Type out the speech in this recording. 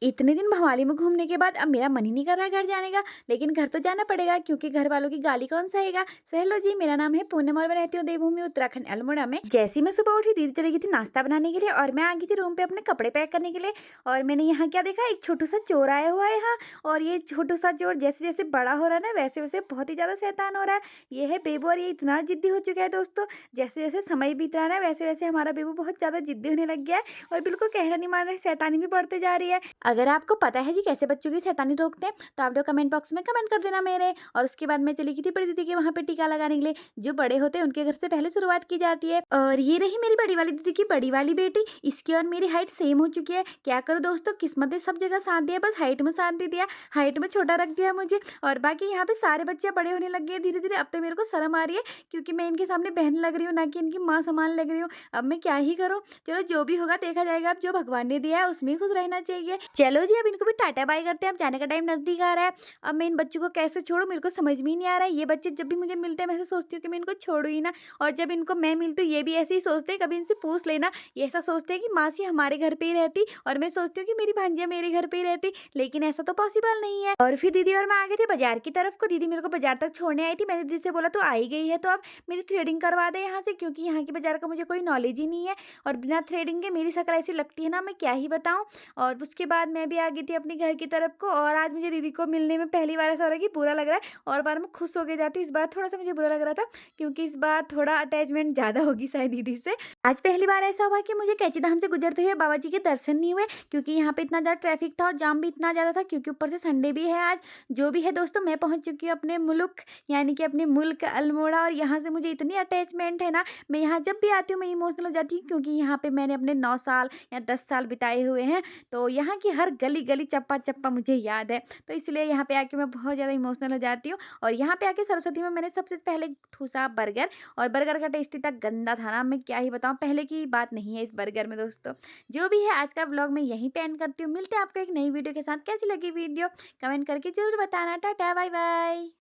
इतने दिन भवाली में घूमने के बाद अब मेरा मन ही नहीं कर रहा है घर जाने का, लेकिन घर तो जाना पड़ेगा क्योंकि घर वालों की गाली कौन सहेगा। सो हेलो जी, मेरा नाम है पूनम और मैं रहती हूँ देवभूमि उत्तराखंड अल्मोड़ा में। जैसे ही मैं सुबह उठी, दीदी चली गई थी नाश्ता बनाने के लिए और मैं आ गई थी रूम पे अपने कपड़े पैक करने के लिए। और मैंने यहाँ क्या देखा, एक छोटू सा चोर आया हुआ है यहाँ। और ये छोटू सा चोर जैसे जैसे बड़ा हो रहा है ना, वैसे वैसे बहुत ही ज्यादा शैतान हो रहा है। ये है बेबू और ये इतना जिद्दी हो चुका है दोस्तों। जैसे जैसे समय बीत रहा है ना, वैसे वैसे हमारा बेबू बहुत ज्यादा जिद्दी होने लग गया है और बिल्कुल कहना नहीं मान रहा है, शैतानी भी बढ़ते जा रही है। अगर आपको पता है जी कैसे बच्चों की शैतानी रोकते हैं, तो आप लोग कमेंट बॉक्स में कमेंट कर देना मेरे। और उसके बाद मैं चली गई थी बड़ी दीदी के वहाँ पे टीका लगाने के लिए। जो बड़े होते हैं उनके घर से पहले शुरुआत की जाती है। और ये रही मेरी बड़ी वाली दीदी की बड़ी वाली बेटी। इसकी और मेरी हाइट सेम हो चुकी है। क्या करो दोस्तों, किस्मत ने सब जगह साथ दिया, बस हाइट में साथ नहीं दिया। हाइट में छोटा रख दिया मुझे। और बाकी यहाँ पे सारे बच्चे बड़े होने लग गए धीरे धीरे। अब तो मेरे को शर्म आ रही है क्योंकि मैं इनके सामने बहन लग रही हूँ, ना कि इनकी माँ समान लग रही हूँ। अब मैं क्या ही करूँ। चलो जो भी होगा देखा जाएगा, अब जो भगवान ने दिया है उसमें ही खुश रहना चाहिए। चलो जी, अब इनको भी टाटा बाय करते हैं, अब जाने का टाइम नजदीक आ रहा है। अब मैं इन बच्चों को कैसे छोड़ूं, मेरे को समझ में ही नहीं आ रहा है। ये बच्चे जब भी मुझे मिलते हैं मैं ऐसे सोचती हूँ कि मैं इनको छोड़ू ही ना। और जब इनको मैं मिलती हूँ ये भी ऐसे ही सोचते हैं, कभी इनसे पूछ लेना। ये ऐसा सोचते हैं कि मासी हमारे घर पे ही रहती, और मैं सोचती हूँ कि मेरी भांजिया मेरे घर पे ही रहती, लेकिन ऐसा तो पॉसिबल नहीं है। और फिर दीदी और मैं आ गए थे बाजार की तरफ को। दीदी मेरे को बाजार तक छोड़ने आई थी। मैंने दीदी से बोला तो आई गई है तो अब मेरी थ्रेडिंग करवा दे यहाँ से, क्योंकि यहाँ की बाजार का मुझे कोई नॉलेज ही नहीं है। और बिना थ्रेडिंग के मेरी शक्ल ऐसी लगती है ना, मैं क्या ही बताऊं। और उसके बाद मैं भी आ गई थी अपने घर की तरफ को। और आज मुझे दीदी को मिलने में पहली बार ऐसा हो रहा है कि बुरा लग रहा है, और बार मैं खुश हो के जाती हूँ। इस बार थोड़ा सा मुझे बुरा लग रहा था क्योंकि इस बार थोड़ा अटैचमेंट ज्यादा होगी शायद दीदी से। आज पहली बार ऐसा हुआ कि मुझे कैची धाम से गुजरते हुए बाबा जी के दर्शन नहीं हुए, क्योंकि यहाँ पे इतना ज्यादा ट्रैफिक था और जाम भी इतना ज्यादा था, क्योंकि ऊपर से संडे भी है आज। जो भी है दोस्तों, मैं पहुंच चुकी हूँ अपने मुल्क, यानी कि अपने मुल्क अल्मोड़ा। और यहाँ से मुझे इतनी अटैचमेंट है ना, मैं यहाँ जब भी आती हूँ मैं इमोशनल हो जाती हूँ, क्योंकि यहाँ पे मैंने अपने 9 साल या 10 साल बिताए हुए हैं। तो यहाँ की हर गली गली चप्पा चप्पा मुझे याद है। तो इसलिए यहाँ पे आके मैं बहुत ज़्यादा इमोशनल हो जाती हूँ। और यहाँ पे आके सरस्वती में मैंने सबसे पहले ठूसा बर्गर। और बर्गर का टेस्ट इतना गंदा था ना, मैं क्या ही बताऊँ, पहले की बात नहीं है इस बर्गर में दोस्तों। जो भी है, आज का व्लॉग मैं यहीं पे एंड करती हूँ। मिलते हैं आपको एक नई वीडियो के साथ। कैसी लगी वीडियो कमेंट करके जरूर बताना। Tata bye bye.